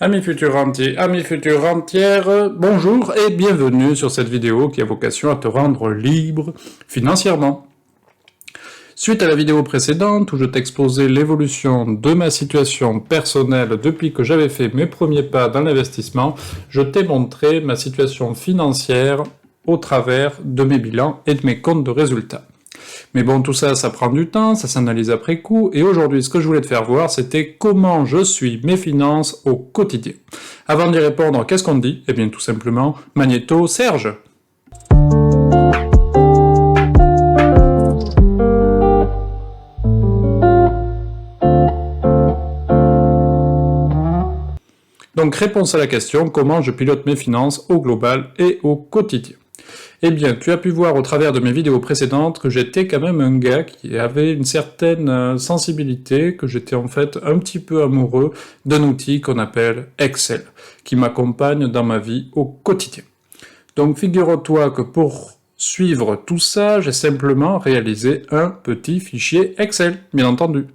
Amis futurs rentiers, amis futures rentières, bonjour et bienvenue sur cette vidéo qui a vocation à te rendre libre financièrement. Suite à la vidéo précédente où je t'exposais l'évolution de ma situation personnelle depuis que j'avais fait mes premiers pas dans l'investissement, je t'ai montré ma situation financière au travers de mes bilans et de mes comptes de résultats. Mais bon, tout ça, ça prend du temps, ça s'analyse après coup, et aujourd'hui, ce que je voulais te faire voir, c'était comment je suis mes finances au quotidien. Avant d'y répondre, qu'est-ce qu'on dit? Eh bien, tout simplement, Magnéto Serge. Donc, réponse à la question, comment je pilote mes finances au global et au quotidien. Eh bien, tu as pu voir au travers de mes vidéos précédentes que j'étais quand même un gars qui avait une certaine sensibilité, que j'étais en fait un petit peu amoureux d'un outil qu'on appelle Excel, qui m'accompagne dans ma vie au quotidien. Donc figure-toi que pour suivre tout ça, j'ai simplement réalisé un petit fichier Excel, bien entendu.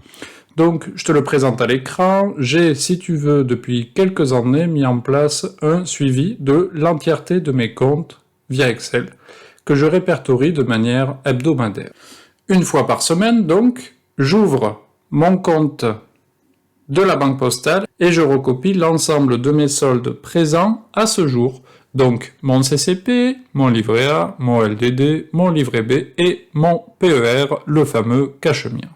Donc, je te le présente à l'écran. J'ai, si tu veux, depuis quelques années, mis en place un suivi de l'entièreté de mes comptes via Excel, que je répertorie de manière hebdomadaire. Une fois par semaine, donc, j'ouvre mon compte de la Banque Postale et je recopie l'ensemble de mes soldes présents à ce jour. Donc, mon CCP, mon livret A, mon LDD, mon livret B et mon PER, le fameux cache-mire.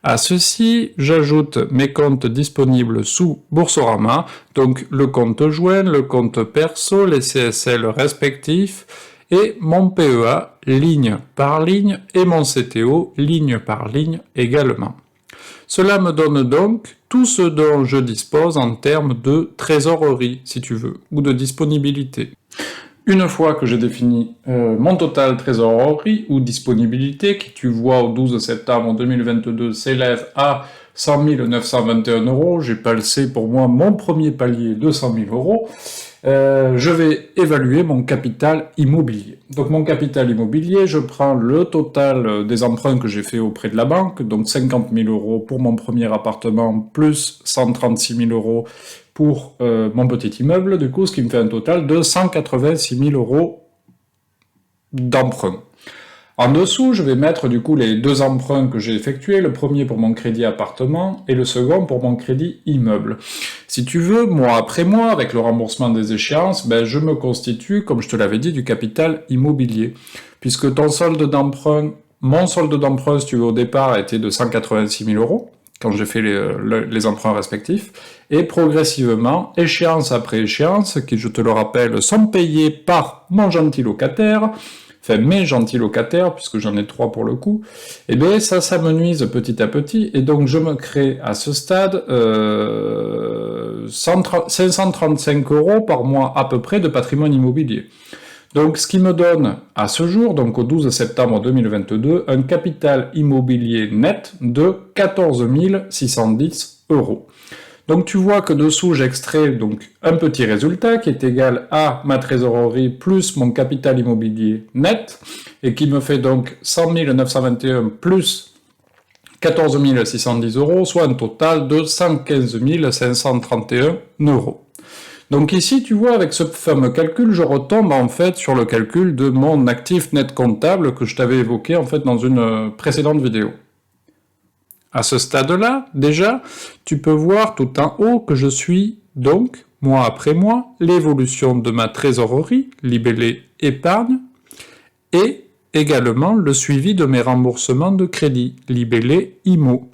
À ceci, j'ajoute mes comptes disponibles sous Boursorama, donc le compte joint, le compte perso, les CSL respectifs, et mon PEA ligne par ligne, et mon CTO ligne par ligne également. Cela me donne donc tout ce dont je dispose en termes de trésorerie, si tu veux, ou de disponibilité. Une fois que j'ai défini mon total trésorerie ou disponibilité, qui tu vois au 12 septembre 2022 s'élève à 100 921 €, j'ai passé pour moi mon premier palier de 100 000 €, je vais évaluer mon capital immobilier. Donc mon capital immobilier, je prends le total des emprunts que j'ai fait auprès de la banque, donc 50 000 € pour mon premier appartement, plus 136 000 € pour mon petit immeuble, du coup, ce qui me fait un total de 186 000 € d'emprunt. En dessous, je vais mettre du coup les deux emprunts que j'ai effectués, le premier pour mon crédit appartement et le second pour mon crédit immeuble. Si tu veux, mois après mois, avec le remboursement des échéances, je me constitue, comme je te l'avais dit, du capital immobilier. Puisque ton solde d'emprunt, mon solde d'emprunt, si tu veux, au départ, a été de 186 000 €, quand j'ai fait les emprunts respectifs, et progressivement, échéance après échéance, qui, je te le rappelle, sont payés par mon gentil locataire, enfin mes gentils locataires, puisque j'en ai 3 pour le coup, et bien ça s'amenuise petit à petit, et donc je me crée à ce stade 535 € par mois à peu près de patrimoine immobilier. Donc ce qui me donne à ce jour, donc au 12 septembre 2022, un capital immobilier net de 14 610 €. Donc tu vois que dessous j'extrais donc un petit résultat qui est égal à ma trésorerie plus mon capital immobilier net, et qui me fait donc 100 921 plus 14 610 €, soit un total de 115 531 €. Donc ici, tu vois, avec ce fameux calcul, je retombe en fait sur le calcul de mon actif net comptable que je t'avais évoqué en fait dans une précédente vidéo. À ce stade-là, déjà, tu peux voir tout en haut que je suis donc, mois après mois, l'évolution de ma trésorerie, libellée épargne, et également le suivi de mes remboursements de crédit, libellé IMO.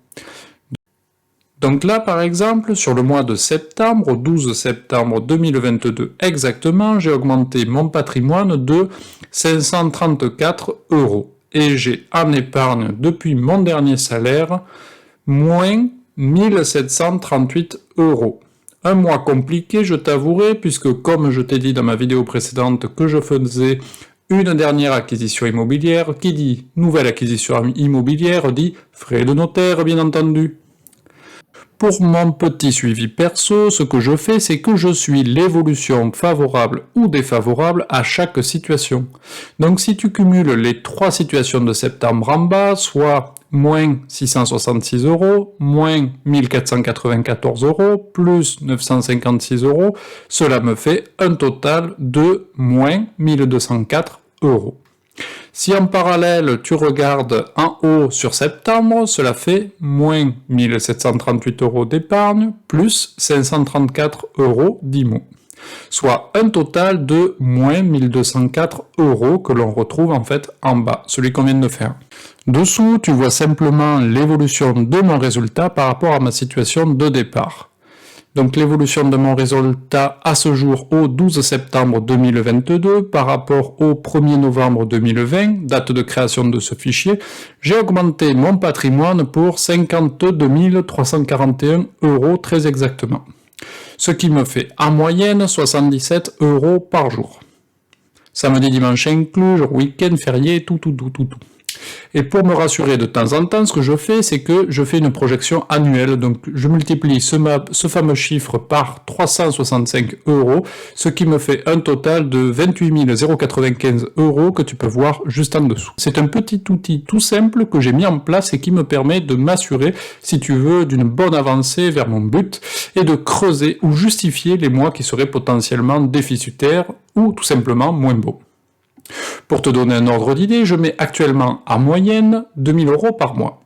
Donc là, par exemple, sur le mois de septembre, au 12 septembre 2022 exactement, j'ai augmenté mon patrimoine de 534 €. Et j'ai en épargne, depuis mon dernier salaire, moins 1738 €. Un mois compliqué, je t'avouerai, puisque comme je t'ai dit dans ma vidéo précédente que je faisais une dernière acquisition immobilière, qui dit nouvelle acquisition immobilière dit frais de notaire, bien entendu. Pour mon petit suivi perso, ce que je fais, c'est que je suis l'évolution favorable ou défavorable à chaque situation. Donc si tu cumules les 3 situations de septembre en bas, soit moins 666 €, moins 1494 €, plus 956 €, cela me fait un total de moins 1204 €. Si en parallèle tu regardes en haut sur septembre, cela fait moins 1738 € d'épargne, plus 534 € d'IMO. Soit un total de moins 1204 € que l'on retrouve en fait en bas, celui qu'on vient de faire. Dessous, tu vois simplement l'évolution de mon résultat par rapport à ma situation de départ. Donc l'évolution de mon résultat à ce jour au 12 septembre 2022 par rapport au 1er novembre 2020, date de création de ce fichier, j'ai augmenté mon patrimoine pour 52 341 € très exactement. Ce qui me fait en moyenne 77 € par jour. Samedi, dimanche inclus, jour week-end, férié, tout. Et pour me rassurer de temps en temps, ce que je fais, c'est que je fais une projection annuelle. Donc je multiplie ce fameux chiffre par 365 €, ce qui me fait un total de 28 095 € que tu peux voir juste en dessous. C'est un petit outil tout simple que j'ai mis en place et qui me permet de m'assurer, si tu veux, d'une bonne avancée vers mon but et de creuser ou justifier les mois qui seraient potentiellement déficitaires ou tout simplement moins beaux. Pour te donner un ordre d'idée, je mets actuellement en moyenne 2000 € par mois,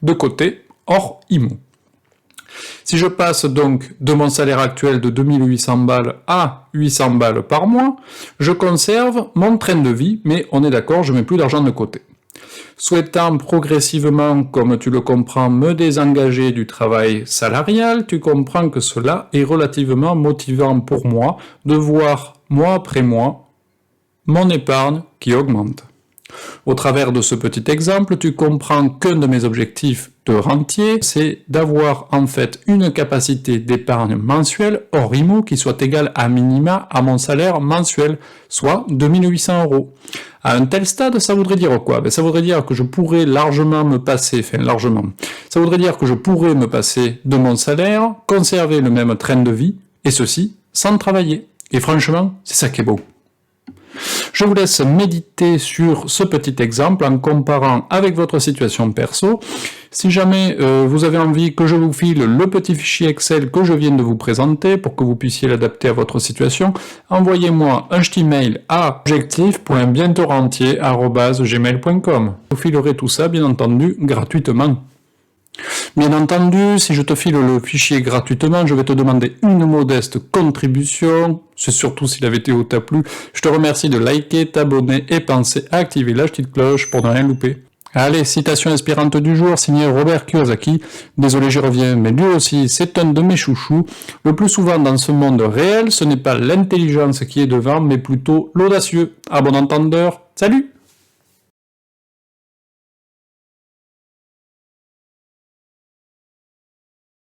de côté, hors IMO. Si je passe donc de mon salaire actuel de 2800 balles à 800 balles par mois, je conserve mon train de vie, mais on est d'accord, je mets plus d'argent de côté. Souhaitant progressivement, comme tu le comprends, me désengager du travail salarial, tu comprends que cela est relativement motivant pour moi de voir, mois après mois, mon épargne qui augmente. Au travers de ce petit exemple, tu comprends qu'un de mes objectifs de rentier, c'est d'avoir en fait une capacité d'épargne mensuelle hors IMO qui soit égale à minima à mon salaire mensuel, soit 2800 €. À un tel stade, ça voudrait dire quoi? Ça voudrait dire que je pourrais largement me passer, ça voudrait dire que je pourrais me passer de mon salaire, conserver le même train de vie, et ceci sans travailler. Et franchement, c'est ça qui est beau. Je vous laisse méditer sur ce petit exemple en comparant avec votre situation perso. Si jamais vous avez envie que je vous file le petit fichier Excel que je viens de vous présenter pour que vous puissiez l'adapter à votre situation, envoyez-moi un petit mail à objectif.bientorentier@gmail.com. Je vous filerai tout ça, bien entendu, gratuitement. Bien entendu, si je te file le fichier gratuitement, je vais te demander une modeste contribution. C'est surtout si la vidéo t'a plu. Je te remercie de liker, t'abonner et penser à activer la petite cloche pour ne rien louper. Allez, citation inspirante du jour, signée Robert Kiyosaki. Désolé, j'y reviens, mais lui aussi, c'est un de mes chouchous. Le plus souvent dans ce monde réel, ce n'est pas l'intelligence qui est devant, mais plutôt l'audacieux. À bon entendeur, salut!